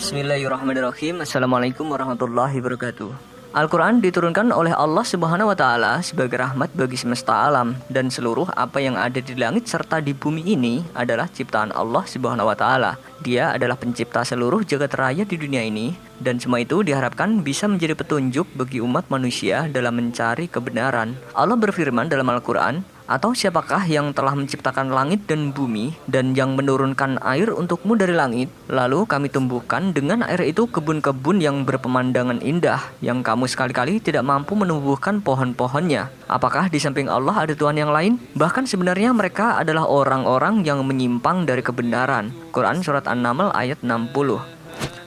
Bismillahirrahmanirrahim. Assalamualaikum warahmatullahi wabarakatuh. Al-Quran diturunkan oleh Allah Subhanahu wa Ta'ala sebagai rahmat bagi semesta alam, dan seluruh apa yang ada di langit serta di bumi ini adalah ciptaan Allah Subhanahu wa Ta'ala. Dia adalah pencipta seluruh jagat raya di dunia ini, dan semua itu diharapkan bisa menjadi petunjuk bagi umat manusia dalam mencari kebenaran. Allah berfirman dalam Al-Quran, "Atau siapakah yang telah menciptakan langit dan bumi dan yang menurunkan air untukmu dari langit, lalu kami tumbuhkan dengan air itu kebun-kebun yang berpemandangan indah, yang kamu sekali-kali tidak mampu menumbuhkan pohon-pohonnya. Apakah di samping Allah ada Tuhan yang lain? Bahkan sebenarnya mereka adalah orang-orang yang menyimpang dari kebenaran." Quran Surat An-Naml ayat 60.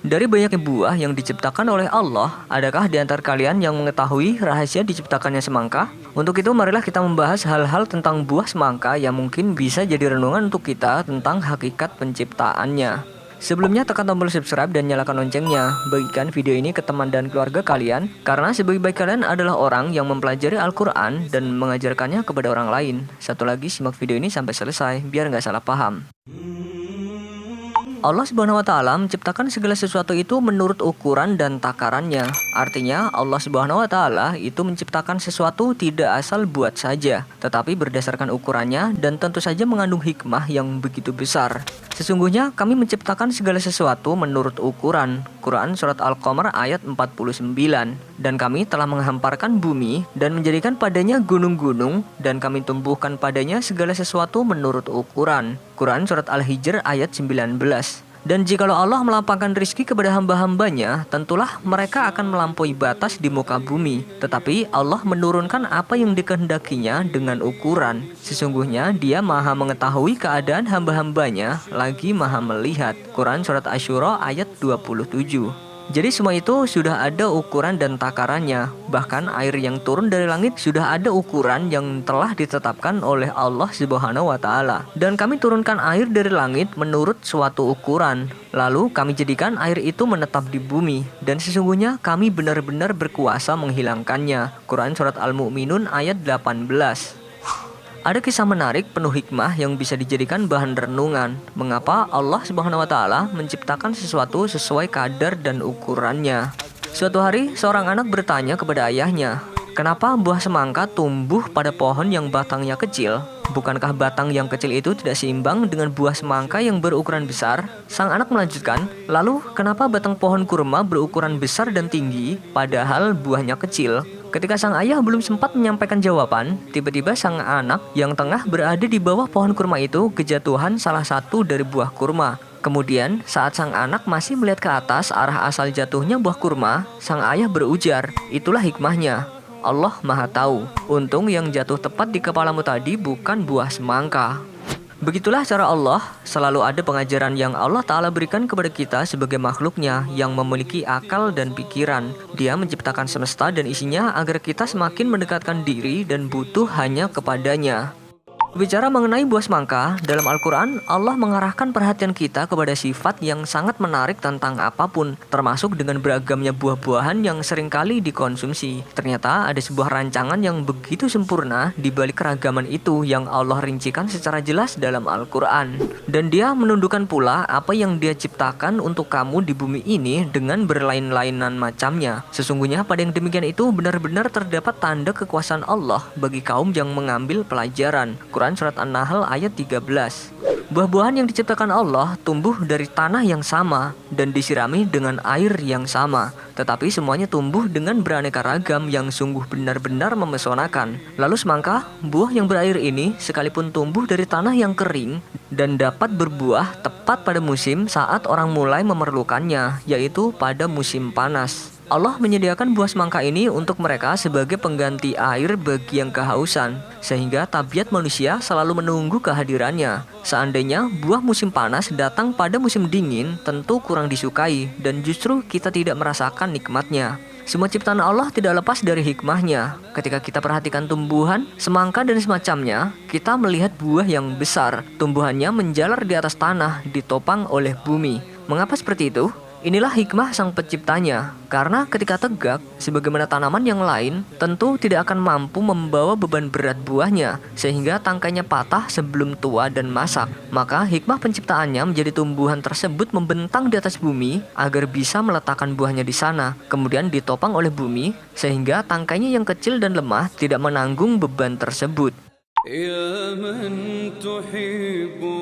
Dari banyaknya buah yang diciptakan oleh Allah, adakah di antara kalian yang mengetahui rahasia diciptakannya semangka? Untuk itu marilah kita membahas hal-hal tentang buah semangka yang mungkin bisa jadi renungan untuk kita tentang hakikat penciptaannya. Sebelumnya tekan tombol subscribe dan nyalakan loncengnya. Bagikan video ini ke teman dan keluarga kalian, karena sebaik-baik kalian adalah orang yang mempelajari Al-Quran dan mengajarkannya kepada orang lain. Satu lagi, simak video ini sampai selesai biar nggak salah paham. Allah Subhanahu wa Ta'ala menciptakan segala sesuatu itu menurut ukuran dan takarannya. Artinya Allah Subhanahu wa Ta'ala itu menciptakan sesuatu tidak asal buat saja, tetapi berdasarkan ukurannya dan tentu saja mengandung hikmah yang begitu besar. Sesungguhnya kami menciptakan segala sesuatu menurut ukuran. Quran Surat Al-Qamar ayat 49. Dan kami telah menghamparkan bumi dan menjadikan padanya gunung-gunung, dan kami tumbuhkan padanya segala sesuatu menurut ukuran. Quran Surat Al-Hijr ayat 19. Dan jikalau Allah melapangkan rizki kepada hamba-hambanya, tentulah mereka akan melampaui batas di muka bumi. Tetapi Allah menurunkan apa yang dikehendakinya dengan ukuran. Sesungguhnya Dia maha mengetahui keadaan hamba-hambanya, lagi maha melihat. Quran Surat Asy-Syura ayat 27. Jadi semua itu sudah ada ukuran dan takarannya. Bahkan air yang turun dari langit sudah ada ukuran yang telah ditetapkan oleh Allah Subhanahu wa Ta'ala. Dan kami turunkan air dari langit menurut suatu ukuran. Lalu kami jadikan air itu menetap di bumi. Dan sesungguhnya kami benar-benar berkuasa menghilangkannya. Quran Surat Al-Mu'minun ayat 18. Ada kisah menarik penuh hikmah yang bisa dijadikan bahan renungan. Mengapa Allah Subhanahu wa Ta'ala menciptakan sesuatu sesuai kadar dan ukurannya? Suatu hari seorang anak bertanya kepada ayahnya, "Kenapa buah semangka tumbuh pada pohon yang batangnya kecil? Bukankah batang yang kecil itu tidak seimbang dengan buah semangka yang berukuran besar?" Sang anak melanjutkan, "Lalu kenapa batang pohon kurma berukuran besar dan tinggi padahal buahnya kecil?" Ketika sang ayah belum sempat menyampaikan jawaban, tiba-tiba sang anak yang tengah berada di bawah pohon kurma itu kejatuhan salah satu dari buah kurma. Kemudian saat sang anak masih melihat ke atas arah asal jatuhnya buah kurma, sang ayah berujar, "Itulah hikmahnya. Allah Maha Tahu. Untung yang jatuh tepat di kepalamu tadi bukan buah semangka." Begitulah cara Allah, selalu ada pengajaran yang Allah Ta'ala berikan kepada kita sebagai makhluknya yang memiliki akal dan pikiran. Dia menciptakan semesta dan isinya agar kita semakin mendekatkan diri dan butuh hanya kepadanya. Bicara mengenai buah semangka, dalam Al-Quran, Allah mengarahkan perhatian kita kepada sifat yang sangat menarik tentang apapun, termasuk dengan beragamnya buah-buahan yang seringkali dikonsumsi. Ternyata ada sebuah rancangan yang begitu sempurna di balik keragaman itu yang Allah rincikan secara jelas dalam Al-Quran. Dan Dia menundukkan pula apa yang Dia ciptakan untuk kamu di bumi ini dengan berlain-lainan macamnya. Sesungguhnya pada yang demikian itu benar-benar terdapat tanda kekuasaan Allah bagi kaum yang mengambil pelajaran. Quran Surat An-Nahl ayat 13. Buah-buahan yang diciptakan Allah tumbuh dari tanah yang sama dan disirami dengan air yang sama, tetapi semuanya tumbuh dengan beraneka ragam yang sungguh benar-benar memesonakan. Lalu semangka, buah yang berair ini sekalipun tumbuh dari tanah yang kering dan dapat berbuah tepat pada musim saat orang mulai memerlukannya, yaitu pada musim panas. Allah menyediakan buah semangka ini untuk mereka sebagai pengganti air bagi yang kehausan, sehingga tabiat manusia selalu menunggu kehadirannya. Seandainya buah musim panas datang pada musim dingin, tentu kurang disukai dan justru kita tidak merasakan nikmatnya. Semua ciptaan Allah tidak lepas dari hikmahnya. Ketika kita perhatikan tumbuhan, semangka dan semacamnya, kita melihat buah yang besar. Tumbuhannya menjalar di atas tanah, ditopang oleh bumi. Mengapa seperti itu? Inilah hikmah sang penciptanya, karena ketika tegak, sebagaimana tanaman yang lain, tentu tidak akan mampu membawa beban berat buahnya, sehingga tangkainya patah sebelum tua dan masak. Maka hikmah penciptaannya menjadi tumbuhan tersebut membentang di atas bumi, agar bisa meletakkan buahnya di sana, kemudian ditopang oleh bumi, sehingga tangkainya yang kecil dan lemah tidak menanggung beban tersebut.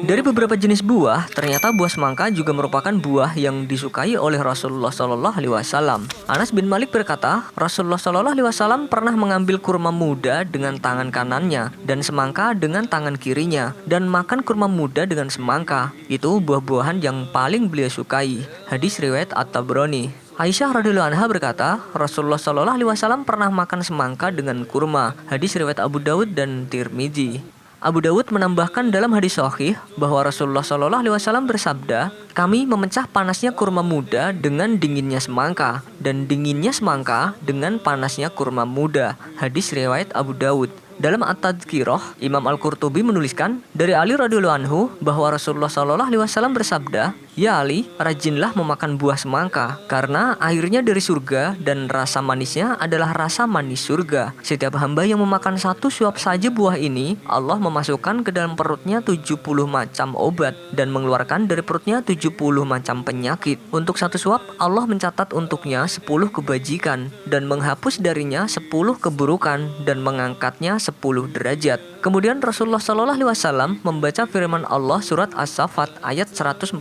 Dari beberapa jenis buah, ternyata buah semangka juga merupakan buah yang disukai oleh Rasulullah SAW. Anas bin Malik berkata, Rasulullah SAW pernah mengambil kurma muda dengan tangan kanannya dan semangka dengan tangan kirinya, dan makan kurma muda dengan semangka. Itu buah-buahan yang paling beliau sukai. Hadis riwayat At-Tabrani. Aisyah radhiyallahu anha berkata, Rasulullah SAW pernah makan semangka dengan kurma. Hadis riwayat Abu Daud dan Tirmidzi. Abu Dawud menambahkan dalam hadis sahih bahwa Rasulullah SAW bersabda, kami memecah panasnya kurma muda dengan dinginnya semangka, dan dinginnya semangka dengan panasnya kurma muda. Hadis riwayat Abu Dawud. Dalam At-Tadhkirah, Imam Al-Qurtubi menuliskan dari Ali radhiyallahu anhu bahwa Rasulullah SAW bersabda, ya Ali, rajinlah memakan buah semangka, karena airnya dari surga dan rasa manisnya adalah rasa manis surga. Setiap hamba yang memakan satu suap saja buah ini, Allah memasukkan ke dalam perutnya 70 macam obat dan mengeluarkan dari perutnya 70 macam penyakit. Untuk satu suap, Allah mencatat untuknya 10 kebajikan dan menghapus darinya 10 keburukan dan mengangkatnya 10 derajat. Kemudian Rasulullah SAW membaca firman Allah surat As-Saffat ayat 146.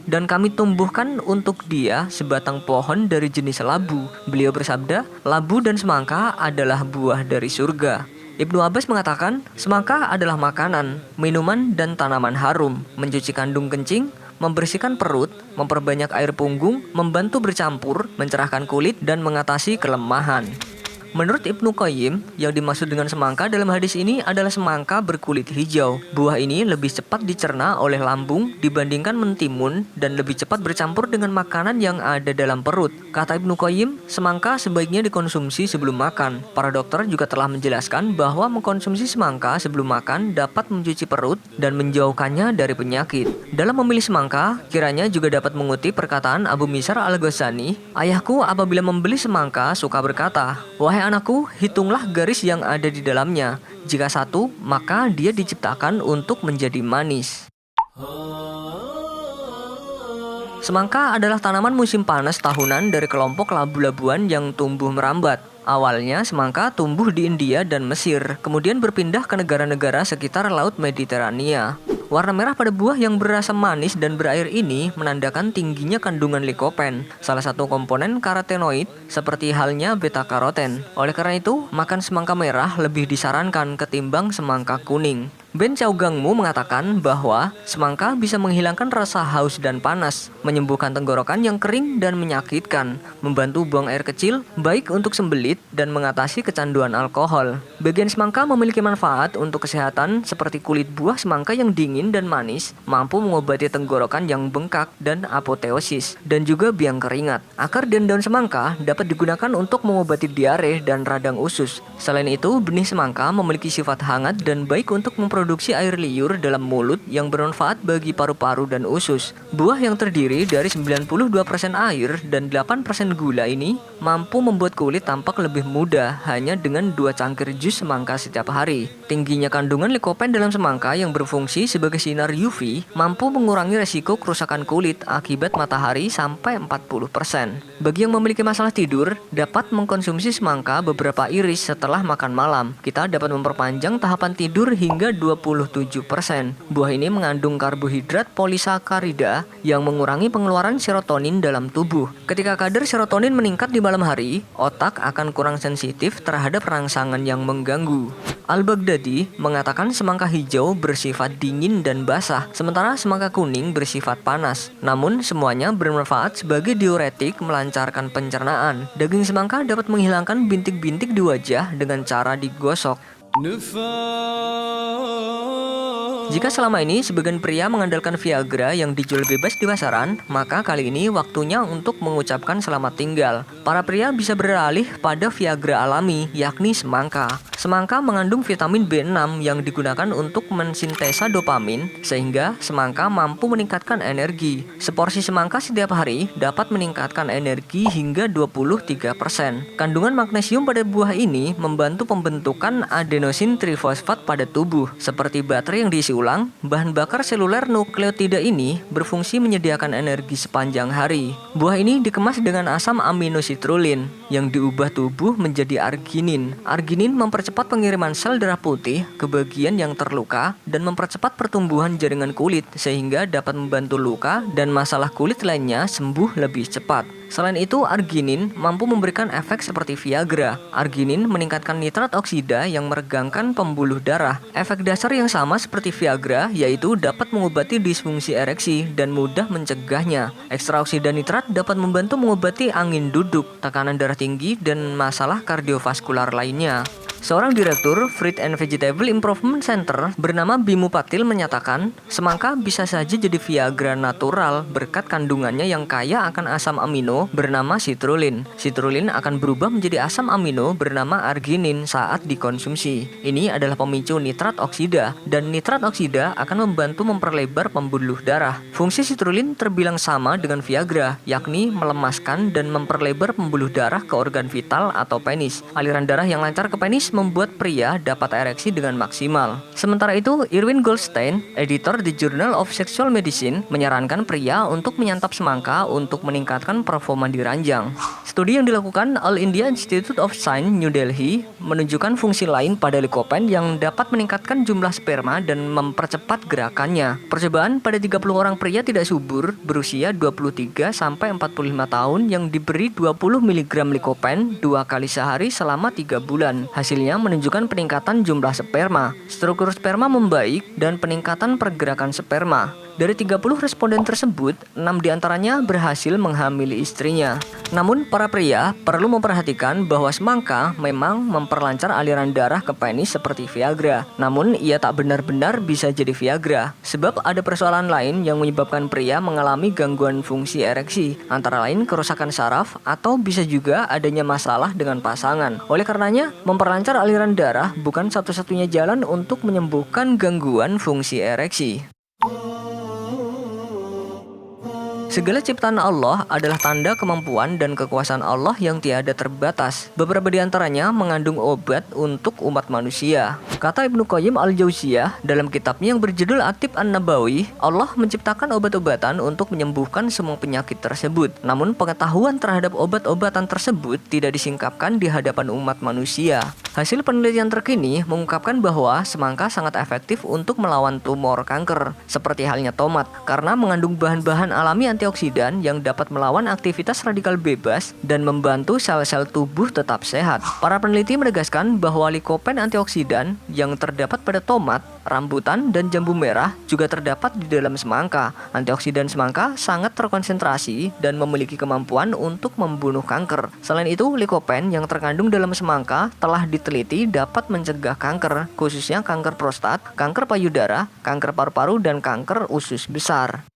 Dan kami tumbuhkan untuk dia sebatang pohon dari jenis labu. Beliau bersabda, labu dan semangka adalah buah dari surga. Ibnu Abbas mengatakan, semangka adalah makanan, minuman, dan tanaman harum, mencuci kandung kencing, membersihkan perut, memperbanyak air punggung, membantu bercampur, mencerahkan kulit, dan mengatasi kelemahan. Menurut Ibnu Qayyim, yang dimaksud dengan semangka dalam hadis ini adalah semangka berkulit hijau. Buah ini lebih cepat dicerna oleh lambung dibandingkan mentimun dan lebih cepat bercampur dengan makanan yang ada dalam perut. Kata Ibnu Qayyim, semangka sebaiknya dikonsumsi sebelum makan. Para dokter juga telah menjelaskan bahwa mengkonsumsi semangka sebelum makan dapat mencuci perut dan menjauhkannya dari penyakit. Dalam memilih semangka, kiranya juga dapat mengutip perkataan Abu Misar Al-Ghazani, ayahku apabila membeli semangka suka berkata, wahai anakku, hitunglah garis yang ada di dalamnya. Jika satu, maka dia diciptakan untuk menjadi manis. Semangka adalah tanaman musim panas tahunan dari kelompok labu-labuan yang tumbuh merambat. Awalnya semangka tumbuh di India dan Mesir, kemudian berpindah ke negara-negara sekitar Laut Mediterania. Warna merah pada buah yang berasa manis dan berair ini menandakan tingginya kandungan likopen, salah satu komponen karotenoid seperti halnya beta-karoten. Oleh karena itu, makan semangka merah lebih disarankan ketimbang semangka kuning. Ben Caugangmu mengatakan bahwa semangka bisa menghilangkan rasa haus dan panas, menyembuhkan tenggorokan yang kering dan menyakitkan, membantu buang air kecil, baik untuk sembelit, dan mengatasi kecanduan alkohol. Bagian semangka memiliki manfaat untuk kesehatan seperti kulit buah semangka yang dingin dan manis, mampu mengobati tenggorokan yang bengkak dan apoteosis, dan juga biang keringat. Akar dan daun semangka dapat digunakan untuk mengobati diare dan radang usus. Selain itu, benih semangka memiliki sifat hangat dan baik untuk memproduksi air liur dalam mulut yang bermanfaat bagi paru-paru dan usus. Buah yang terdiri dari 92% air dan 8% gula ini mampu membuat kulit tampak lebih muda hanya dengan 2 cangkir jus semangka setiap hari. Tingginya kandungan likopen dalam semangka yang berfungsi sebagai sinar UV mampu mengurangi resiko kerusakan kulit akibat matahari sampai 40%. Bagi yang memiliki masalah tidur, dapat mengkonsumsi semangka beberapa iris setelah makan malam. Kita dapat memperpanjang tahapan tidur hingga 27%. Buah ini mengandung karbohidrat polisakarida yang mengurangi pengeluaran serotonin dalam tubuh. Ketika kadar serotonin meningkat di malam hari, otak akan kurang sensitif terhadap rangsangan yang mengganggu. Al-Baghdadi mengatakan semangka hijau bersifat dingin dan basah, sementara semangka kuning bersifat panas. Namun semuanya bermanfaat sebagai diuretik melancarkan pencernaan. Daging semangka dapat menghilangkan bintik-bintik di wajah dengan cara digosok. Jika selama ini sebagian pria mengandalkan Viagra yang dijual bebas di pasaran, maka kali ini waktunya untuk mengucapkan selamat tinggal. Para pria bisa beralih pada Viagra alami, yakni semangka. Semangka mengandung vitamin B6 yang digunakan untuk mensintesa dopamin, sehingga semangka mampu meningkatkan energi. Seporsi semangka setiap hari dapat meningkatkan energi hingga 23%. Kandungan magnesium pada buah ini membantu pembentukan adenosin trifosfat pada tubuh. Seperti baterai yang diisi ulang, bahan bakar seluler nukleotida ini berfungsi menyediakan energi sepanjang hari. Buah ini dikemas dengan asam aminositrulin yang diubah tubuh menjadi arginin. Arginin mempercepat pengiriman sel darah putih ke bagian yang terluka dan mempercepat pertumbuhan jaringan kulit sehingga dapat membantu luka dan masalah kulit lainnya sembuh lebih cepat. Selain itu, arginin mampu memberikan efek seperti Viagra. Arginin meningkatkan nitrat oksida yang meregangkan pembuluh darah. Efek dasar yang sama seperti Viagra, yaitu dapat mengobati disfungsi ereksi dan mudah mencegahnya. Ekstra oksida nitrat dapat membantu mengobati angin duduk, tekanan darah tinggi, dan masalah kardiovaskular lainnya. Seorang direktur Fruit and Vegetable Improvement Center bernama Bimu Patil menyatakan, semangka bisa saja jadi Viagra natural berkat kandungannya yang kaya akan asam amino bernama citrulline. Citrulline akan berubah menjadi asam amino bernama arginin saat dikonsumsi. Ini adalah pemicu nitrat oksida, dan nitrat oksida akan membantu memperlebar pembuluh darah. Fungsi citrulline terbilang sama dengan Viagra, yakni melemaskan dan memperlebar pembuluh darah ke organ vital atau penis. Aliran darah yang lancar ke penis membuat pria dapat ereksi dengan maksimal. Sementara itu, Irwin Goldstein, editor di Journal of Sexual Medicine, menyarankan pria untuk menyantap semangka untuk meningkatkan performa di ranjang. Studi yang dilakukan All India Institute of Science, New Delhi, menunjukkan fungsi lain pada likopen yang dapat meningkatkan jumlah sperma dan mempercepat gerakannya. Percobaan pada 30 orang pria tidak subur berusia 23 sampai 45 tahun yang diberi 20 mg likopen 2 kali sehari selama 3 bulan. Hasilnya menunjukkan peningkatan jumlah sperma, struktur sperma membaik, dan peningkatan pergerakan sperma. Dari 30 responden tersebut, 6 diantaranya berhasil menghamili istrinya. Namun, para pria perlu memperhatikan bahwa semangka memang memperlancar aliran darah ke penis seperti Viagra. Namun, ia tak benar-benar bisa jadi Viagra, sebab ada persoalan lain yang menyebabkan pria mengalami gangguan fungsi ereksi, antara lain kerusakan saraf atau bisa juga adanya masalah dengan pasangan. Oleh karenanya, memperlancar aliran darah bukan satu-satunya jalan untuk menyembuhkan gangguan fungsi ereksi. Segala ciptaan Allah adalah tanda kemampuan dan kekuasaan Allah yang tiada terbatas. Beberapa di antaranya mengandung obat untuk umat manusia. Kata Ibnu Qayyim al-Jauziyah dalam kitabnya yang berjudul At-Tib An-Nabawi, Allah menciptakan obat-obatan untuk menyembuhkan semua penyakit tersebut. Namun pengetahuan terhadap obat-obatan tersebut tidak disingkapkan di hadapan umat manusia. Hasil penelitian terkini mengungkapkan bahwa semangka sangat efektif untuk melawan tumor kanker, seperti halnya tomat, karena mengandung bahan-bahan alami antioksidan yang dapat melawan aktivitas radikal bebas dan membantu sel-sel tubuh tetap sehat. Para peneliti menegaskan bahwa likopen antioksidan yang terdapat pada tomat, rambutan, dan jambu merah juga terdapat di dalam semangka. Antioksidan semangka sangat terkonsentrasi dan memiliki kemampuan untuk membunuh kanker. Selain itu, likopen yang terkandung dalam semangka telah diteliti dapat mencegah kanker, khususnya kanker prostat, kanker payudara, kanker paru-paru, dan kanker usus besar.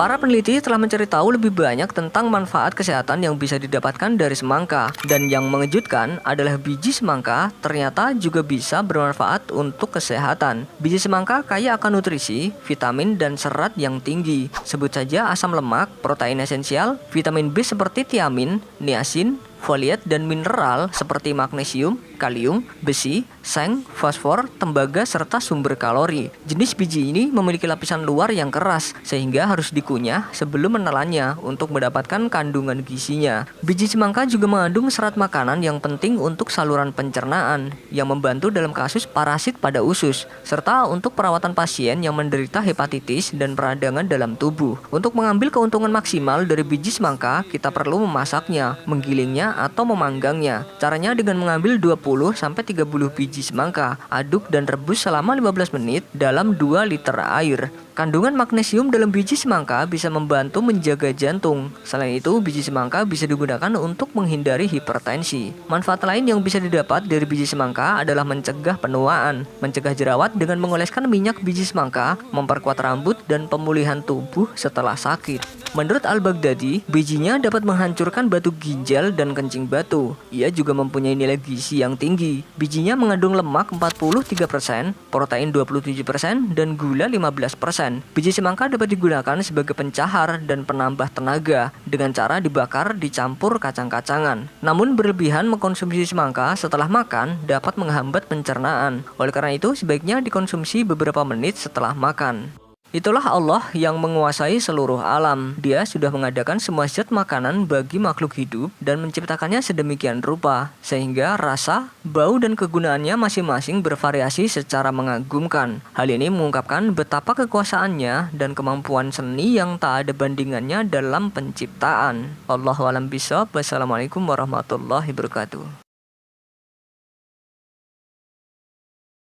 Para peneliti telah mencari tahu lebih banyak tentang manfaat kesehatan yang bisa didapatkan dari semangka. Dan yang mengejutkan adalah biji semangka ternyata juga bisa bermanfaat untuk kesehatan. Biji semangka kaya akan nutrisi, vitamin, dan serat yang tinggi. Sebut saja asam lemak, protein esensial, vitamin B seperti tiamin, niacin, foliat, dan mineral seperti magnesium, kalium, besi, seng, fosfor, tembaga, serta sumber kalori. Jenis biji ini memiliki lapisan luar yang keras, sehingga harus dikunyah sebelum menelannya untuk mendapatkan kandungan gizinya. Biji semangka juga mengandung serat makanan yang penting untuk saluran pencernaan, yang membantu dalam kasus parasit pada usus, serta untuk perawatan pasien yang menderita hepatitis dan peradangan dalam tubuh. Untuk mengambil keuntungan maksimal dari biji semangka, kita perlu memasaknya, menggilingnya, atau memanggangnya. Caranya dengan mengambil 20-30 biji semangka, aduk dan rebus selama 15 menit dalam 2 liter air. Kandungan magnesium dalam biji semangka bisa membantu menjaga jantung. Selain itu, biji semangka bisa digunakan untuk menghindari hipertensi. Manfaat lain yang bisa didapat dari biji semangka adalah mencegah penuaan, mencegah jerawat dengan mengoleskan minyak biji semangka, memperkuat rambut, dan pemulihan tubuh setelah sakit. Menurut Al-Baghdadi, bijinya dapat menghancurkan batu ginjal dan kencing batu. Ia juga mempunyai nilai gizi yang tinggi. Bijinya mengandung lemak 43%, protein 27%, dan gula 15%. Biji semangka dapat digunakan sebagai pencahar dan penambah tenaga dengan cara dibakar dicampur kacang-kacangan. Namun berlebihan mengkonsumsi semangka setelah makan dapat menghambat pencernaan. Oleh karena itu sebaiknya dikonsumsi beberapa menit setelah makan. Itulah Allah yang menguasai seluruh alam. Dia sudah mengadakan semua zat makanan bagi makhluk hidup dan menciptakannya sedemikian rupa, sehingga rasa, bau, dan kegunaannya masing-masing bervariasi secara mengagumkan. Hal ini mengungkapkan betapa kekuasaannya dan kemampuan seni yang tak ada bandingannya dalam penciptaan. Allahu a'lam bishawab. Wassalamualaikum warahmatullahi wabarakatuh.